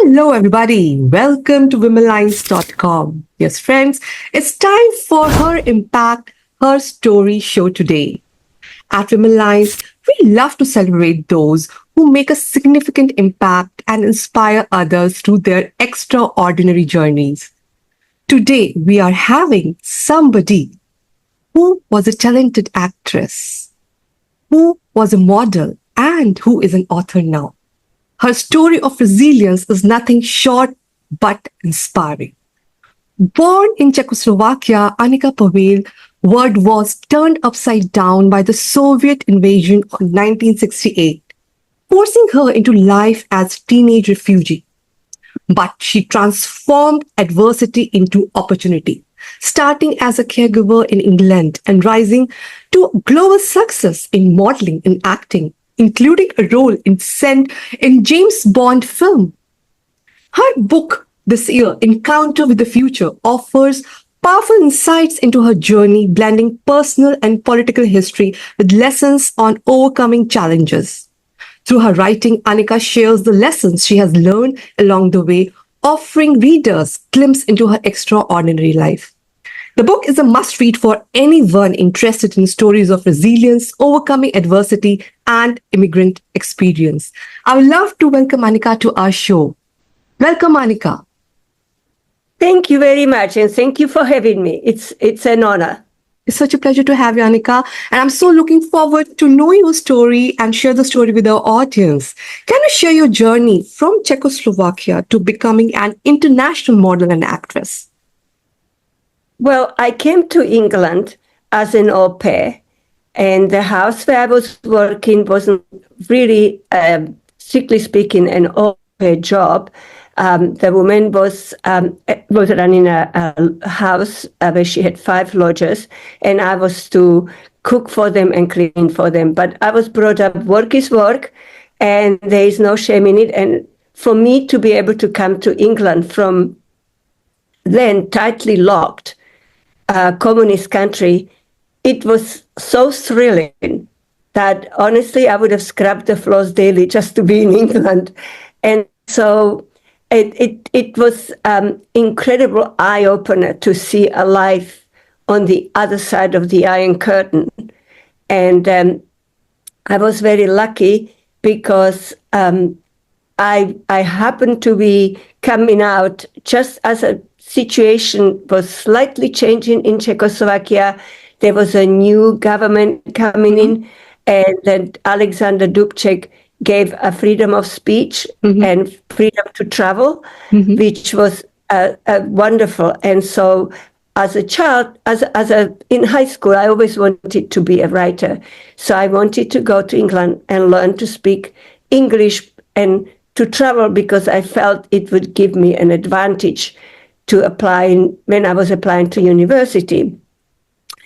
Hello, everybody. Welcome to Womenlines.com. Yes, friends, it's time for Her Impact, Her Story show today. At Womenlines, we love to celebrate those who make a significant impact and inspire others through their extraordinary journeys. Today, we are having somebody who was a talented actress, who was a model, and who is an author now. Her story of resilience is nothing short but inspiring. Born in Czechoslovakia, Anika Pavel world was turned upside down by the Soviet invasion of 1968, forcing her into life as a teenage refugee. But she transformed adversity into opportunity, starting as a caregiver in England and rising to global success in modeling and acting, including a role in James Bond film. Her book this year, Encounter with the Future, offers powerful insights into her journey, blending personal and political history with lessons on overcoming challenges. Through her writing, Anika shares the lessons she has learned along the way, offering readers a glimpse into her extraordinary life. The book is a must-read for anyone interested in stories of resilience, overcoming adversity, and immigrant experience. I would love to welcome Anika to our show. Welcome, Anika. Thank you very much, and thank you for having me. It's an honor. It's such a pleasure to have you, Anika. And I'm so looking forward to know your story and share the story with our audience. Can you share your journey from Czechoslovakia to becoming an international model and actress? Well, I came to England as an au pair, and the house where I was working wasn't really, strictly speaking, an au pair job. The woman was running a house where she had 5 lodgers, and I was to cook for them and clean for them. But I was brought up, work is work, and there is no shame in it. And for me to be able to come to England from then tightly locked communist country, it was so thrilling that honestly I would have scrubbed the floors daily just to be in England. And so it was incredible eye-opener to see a life on the other side of the Iron Curtain. And I was very lucky because I happened to be coming out just as a situation was slightly changing in Czechoslovakia. There was a new government coming in, and then Alexander Dubček gave a freedom of speech and freedom to travel, which was wonderful. And so as a child, in high school, I always wanted to be a writer. So I wanted to go to England and learn to speak English and to travel because I felt it would give me an advantage to apply when I was applying to university.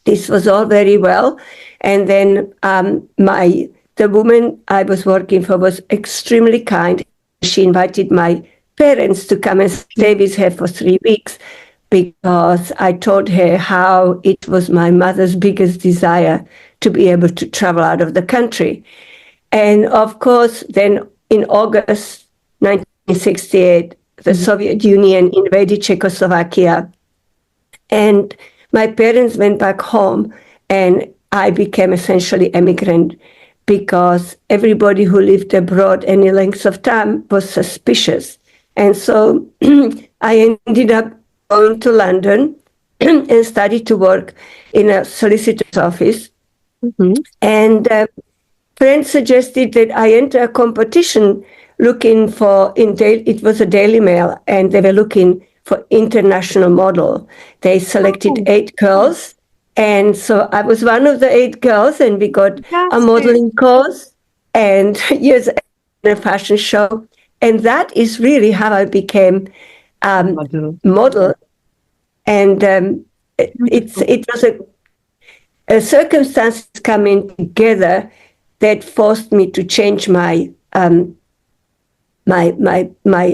This was all very well. And then the woman I was working for was extremely kind. She invited my parents to come and stay with her for 3 weeks because I told her how it was my mother's biggest desire to be able to travel out of the country. And of course, then in August 1968, the Soviet Union invaded Czechoslovakia, and my parents went back home, and I became essentially immigrant because everybody who lived abroad any length of time was suspicious. And so I ended up going to London and started to work in a solicitor's office. And friends suggested that I enter a competition looking for, it was a Daily Mail, and they were looking for international model. They selected 8 girls, and so I was one of the 8 girls, and we got a modeling course and years in a fashion show. And that is really how I became model. And it was a circumstance coming together that forced me to change my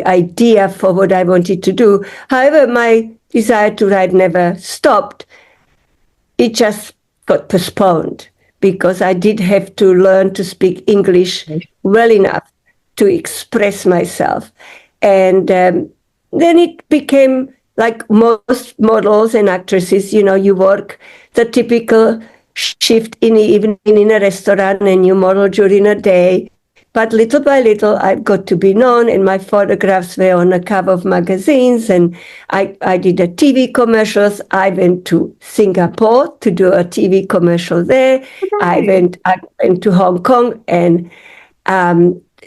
idea for what I wanted to do. However, my desire to write never stopped. It just got postponed because I did have to learn to speak English well enough to express myself. And then it became like most models and actresses, you work the typical shift in the evening in a restaurant and you model during a day. But little by little, I got to be known, and my photographs were on the cover of magazines, and I did a TV commercials. I went to Singapore to do a TV commercial there. I went to Hong Kong, and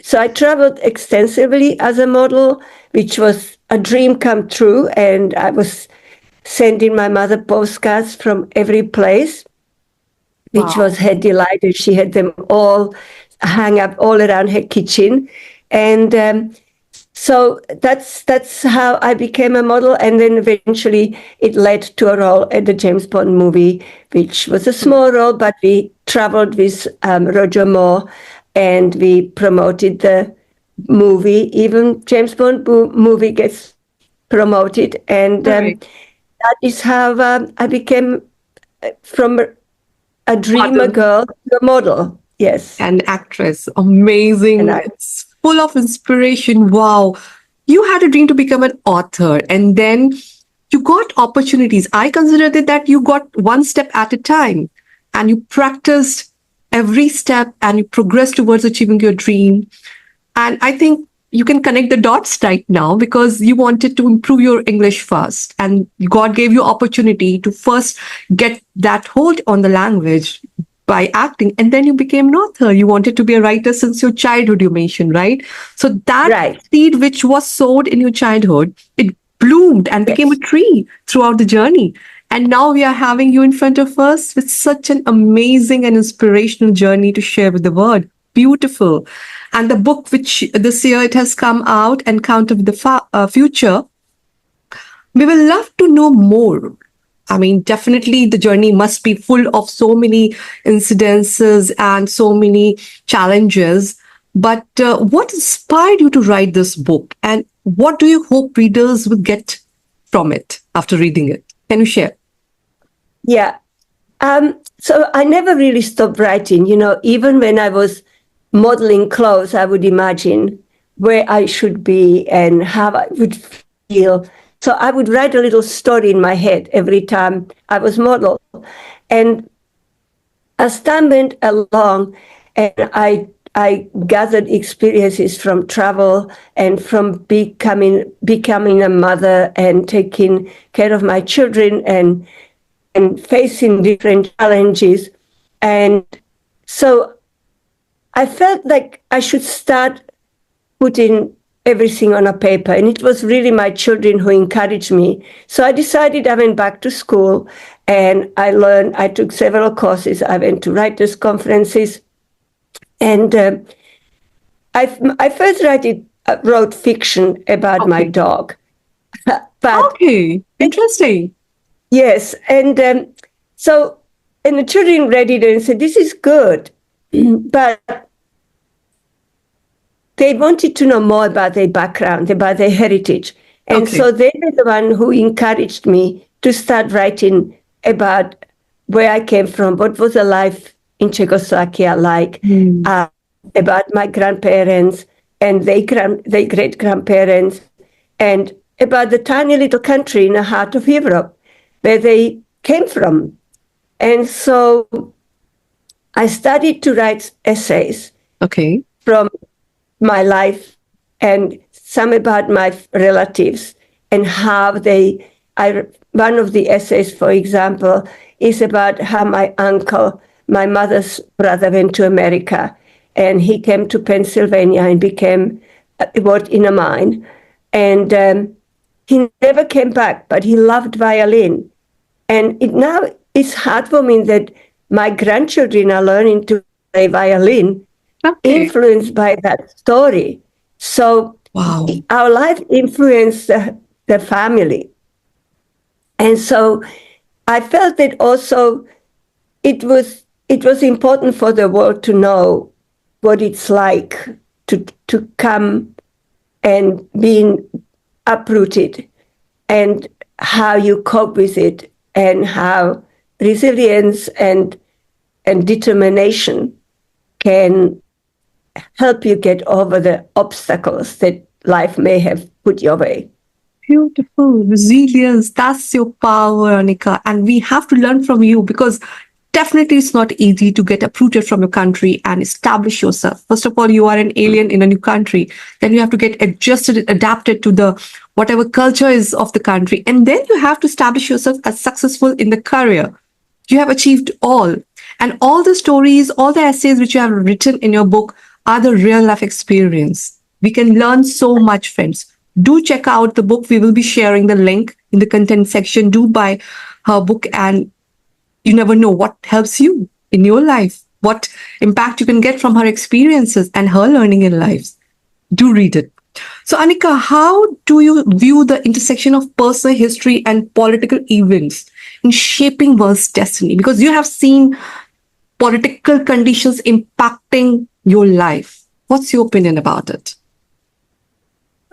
so I traveled extensively as a model, which was a dream come true, and I was sending my mother postcards from every place, which was her delight. And she had them all hang up all around her kitchen. And so that's how I became a model. And then eventually it led to a role at the James Bond movie, which was a small role, but we traveled with Roger Moore and we promoted the movie. Even James Bond movie gets promoted. And that is how I became from a dreamer girl to a model. Yes. And actress. Amazing. It's full of inspiration. Wow. You had a dream to become an author, and then you got opportunities. I considered it that you got one step at a time and you practiced every step and you progressed towards achieving your dream. And I think you can connect the dots right now because you wanted to improve your English first. And God gave you opportunity to first get that hold on the language by acting. And then you became an author. You wanted to be a writer since your childhood, you mentioned, right? So that seed which was sowed in your childhood, it bloomed and became a tree throughout the journey. And now we are having you in front of us with such an amazing and inspirational journey to share with the world. Beautiful. And the book which this year it has come out, Encounter with the Future, we will love to know more. I mean, definitely the journey must be full of so many incidences and so many challenges. But what inspired you to write this book? And what do you hope readers will get from it after reading it? Can you share? Yeah. So I never really stopped writing. Even when I was modeling clothes, I would imagine where I should be and how I would feel. So I would write a little story in my head every time I was model. And as time went along, and I gathered experiences from travel and from becoming a mother and taking care of my children and facing different challenges. And so I felt like I should start putting everything on a paper. And it was really my children who encouraged me. So I decided I went back to school and I took several courses. I went to writers' conferences. And I first wrote fiction about my dog. But interesting. Yes. And and the children read it and said, this is good. But they wanted to know more about their background, about their heritage. And so they were the one who encouraged me to start writing about where I came from, what was the life in Czechoslovakia like, about my grandparents and their great-grandparents, and about the tiny little country in the heart of Europe where they came from. And so I started to write essays from my life and some about my relatives and how one of the essays, for example, is about how my uncle, my mother's brother, went to America and he came to Pennsylvania and worked in a mine. And he never came back, but he loved violin. And now it's heartwarming that my grandchildren are learning to play violin, influenced by that story. So our life influenced the family. And so I felt that also it was important for the world to know what it's like to come and being uprooted and how you cope with it and how resilience and determination can help you get over the obstacles that life may have put your way. Beautiful. Resilience. That's your power, Anika. And we have to learn from you because definitely it's not easy to get uprooted from your country and establish yourself. First of all, you are an alien in a new country. Then you have to get adjusted, adapted to the whatever culture is of the country. And then you have to establish yourself as successful in the career. You have achieved all. And all the stories, all the essays which you have written in your book are the real life experience. We can learn so much, friends. Do check out the book. We will be sharing the link in the content section. Do buy her book, and you never know what helps you in your life, what impact you can get from her experiences and her learning in life. Do read it. So, Anika, how do you view the intersection of personal history and political events in shaping world's destiny? Because you have seen political conditions impacting your life. What's your opinion about it?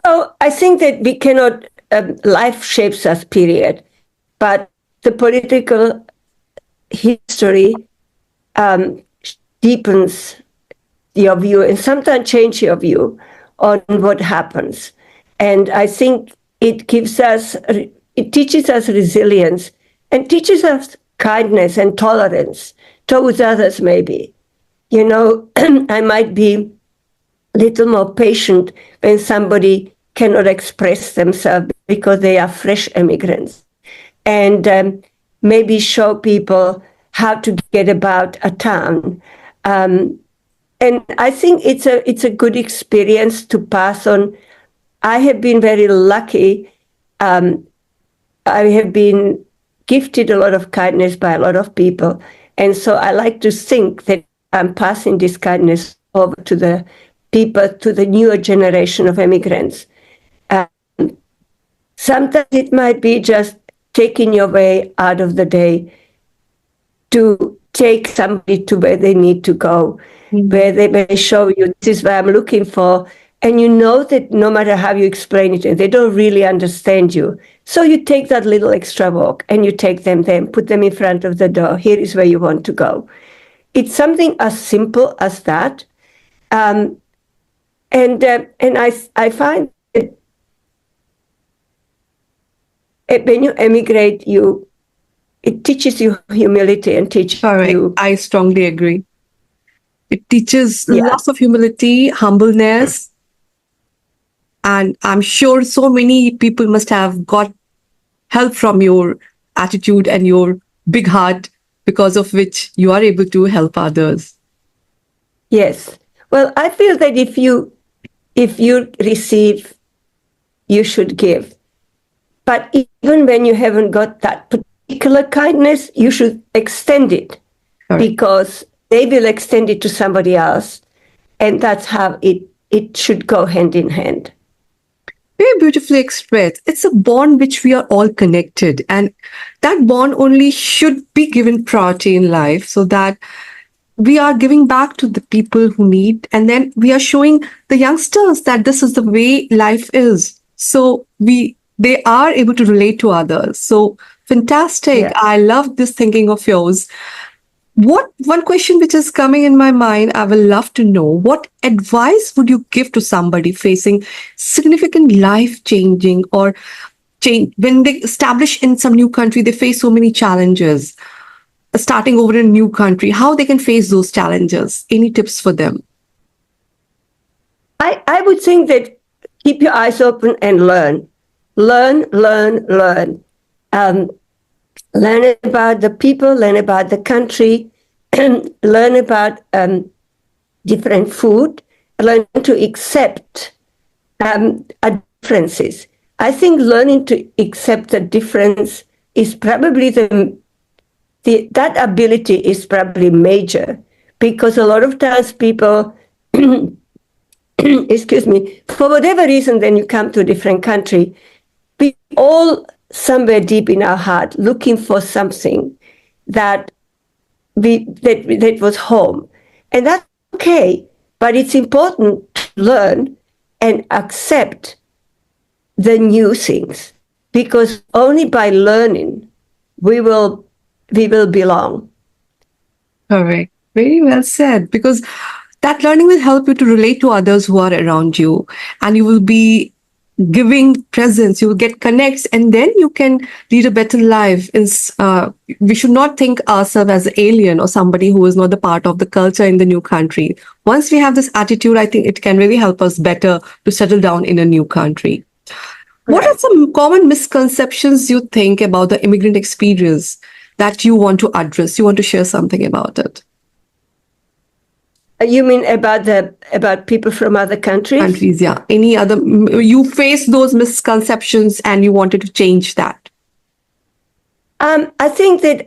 Oh, I think that we cannot, life shapes us, period. But the political history deepens your view and sometimes change your view on what happens. And I think it teaches us resilience and teaches us kindness and tolerance towards others, maybe. You know, I might be a little more patient when somebody cannot express themselves because they are fresh immigrants. And maybe show people how to get about a town. And I think it's a good experience to pass on. I have been very lucky. I have been gifted a lot of kindness by a lot of people. And so I like to think that I'm passing this kindness over to the people, to the newer generation of immigrants. Sometimes it might be just taking your way out of the day to take somebody to where they need to go, where they may show you, this is what I'm looking for. And you know that no matter how you explain it, they don't really understand you. So you take that little extra walk and you take them there and put them in front of the door. Here is where you want to go. It's something as simple as that. And I find that when you emigrate, it teaches you humility and teaches you. I strongly agree. It teaches lots of humility, humbleness. And I'm sure so many people must have got help from your attitude and your big heart, because of which you are able to help others. Yes. Well, I feel that if you receive, you should give. But even when you haven't got that particular kindness, you should extend it, because they will extend it to somebody else. And that's how it should go hand in hand. Very beautifully expressed. It's a bond which we are all connected, and that bond only should be given priority in life, so that we are giving back to the people who need, and then we are showing the youngsters that this is the way life is. So they are able to relate to others. So fantastic. Yeah. I love this thinking of yours. One question which is coming in my mind, I will love to know, what advice would you give to somebody facing significant life changing or change when they establish in some new country? They face so many challenges starting over in a new country, how they can face those challenges. Any tips for them? I would think that keep your eyes open and learn. Learn. Learn about the people, learn about the country, learn about different food, learn to accept differences. I think learning to accept the difference is probably that ability is probably major, because a lot of times people, excuse me, for whatever reason, when you come to a different country, we all somewhere deep in our heart looking for something that was home. And that's okay, but it's important to learn and accept the new things, because only by learning we will belong. Correct. Very well said. Because That learning will help you to relate to others who are around you, and you will be giving presence, you will get connects, and then you can lead a better life. We should not think ourselves as alien or somebody who is not the part of the culture in the new country. Once we have this attitude, I think it can really help us better to settle down in a new country. What are Right. some common misconceptions you think about the immigrant experience that you want to address? You want to share something about it? You mean about people from other countries? Countries, yeah. Any other, you face those misconceptions and you wanted to change that? I think that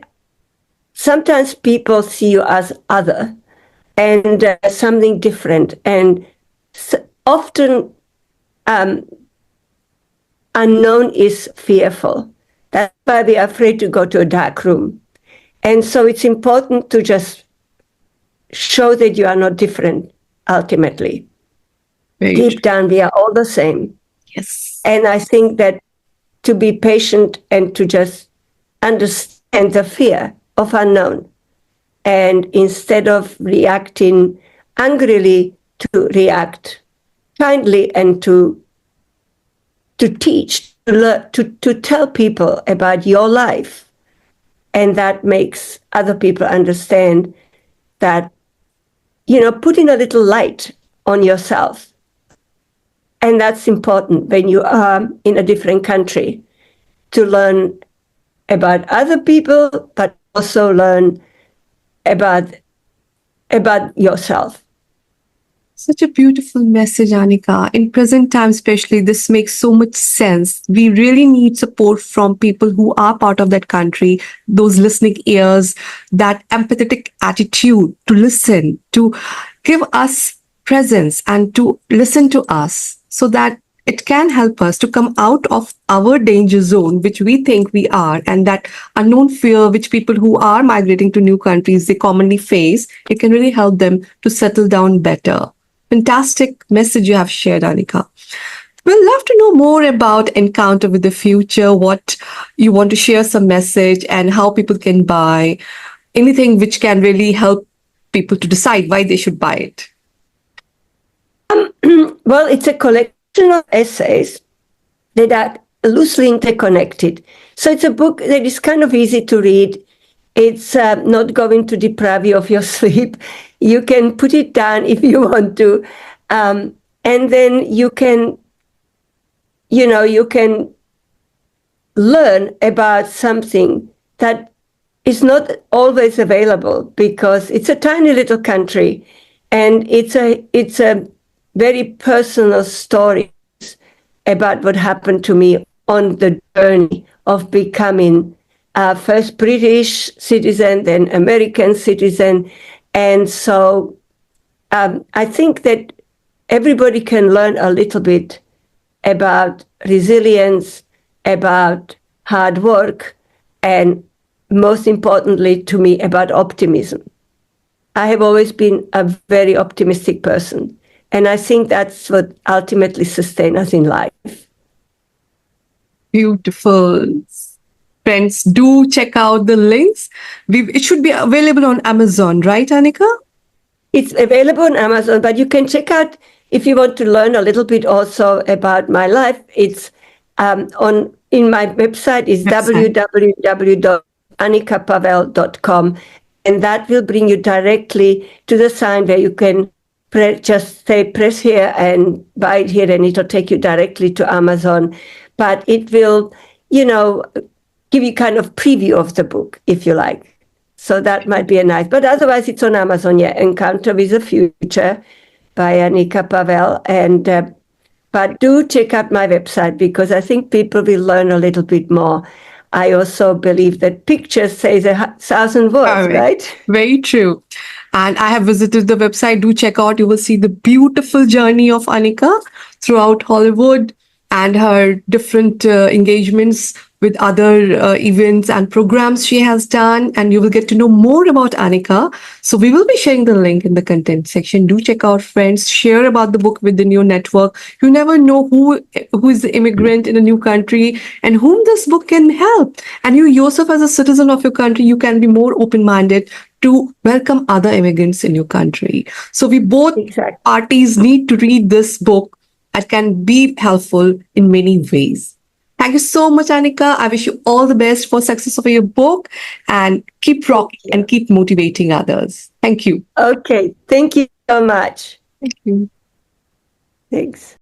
sometimes people see you as other and something different, and often unknown is fearful. That's why we are afraid to go to a dark room. And so it's important to just show that you are not different ultimately. Very Deep down, we are all the same. Yes. And I think that to be patient and to just understand the fear of unknown, and instead of reacting angrily, to react kindly and to teach, to tell people about your life. And that makes other people understand that, putting a little light on yourself. And that's important when you are in a different country, to learn about other people, but also learn about yourself. Such a beautiful message, Anika. In present time, especially, this makes so much sense. We really need support from people who are part of that country, those listening ears, that empathetic attitude to listen, to give us presence and to listen to us so that it can help us to come out of our danger zone, which we think we are, and that unknown fear which people who are migrating to new countries, they commonly face. It can really help them to settle down better. Fantastic message you have shared, Anika. We'd love to know more about Encounter with the Future, what you want to share some message and how people can buy anything which can really help people to decide why they should buy it. Well, it's a collection of essays that are loosely interconnected. So it's a book that is kind of easy to read. It's not going to deprive you of your sleep. You can put it down if you want to. And then you can learn about something that is not always available, because it's a tiny little country, and it's a very personal story about what happened to me on the journey of becoming first British citizen, then American citizen. And so I think that everybody can learn a little bit about resilience, about hard work, and most importantly to me, about optimism. I have always been a very optimistic person, and I think that's what ultimately sustains us in life. Beautiful. Friends, do check out the links. It should be available on Amazon, right, Anika? It's available on Amazon, but you can check out, if you want to learn a little bit also about my life, it's in my website is www.anikapavel.com, and that will bring you directly to the sign where you can just say press here and buy it here, and it'll take you directly to Amazon. But it will, give you kind of preview of the book, if you like. So that might be a nice, but otherwise it's on Amazon, yeah. Encounter with the Future by Anika Pavel. And but do check out my website, because I think people will learn a little bit more. I also believe that pictures say 1,000 words, right? Very true. And I have visited the website. Do check out. You will see the beautiful journey of Anika throughout Hollywood and her different engagements with other events and programs she has done. And you will get to know more about Anika. So we will be sharing the link in the content section. Do check out, friends. Share about the book within your network. You never know who is the immigrant in a new country and whom this book can help. And you yourself, as a citizen of your country, you can be more open-minded to welcome other immigrants in your country. So we both Exactly. parties need to read this book that can be helpful in many ways. Thank you so much, Anika. I wish you all the best for success of your book and keep rocking and keep motivating others. Thank you. Okay. Thank you so much. Thank you. Thanks.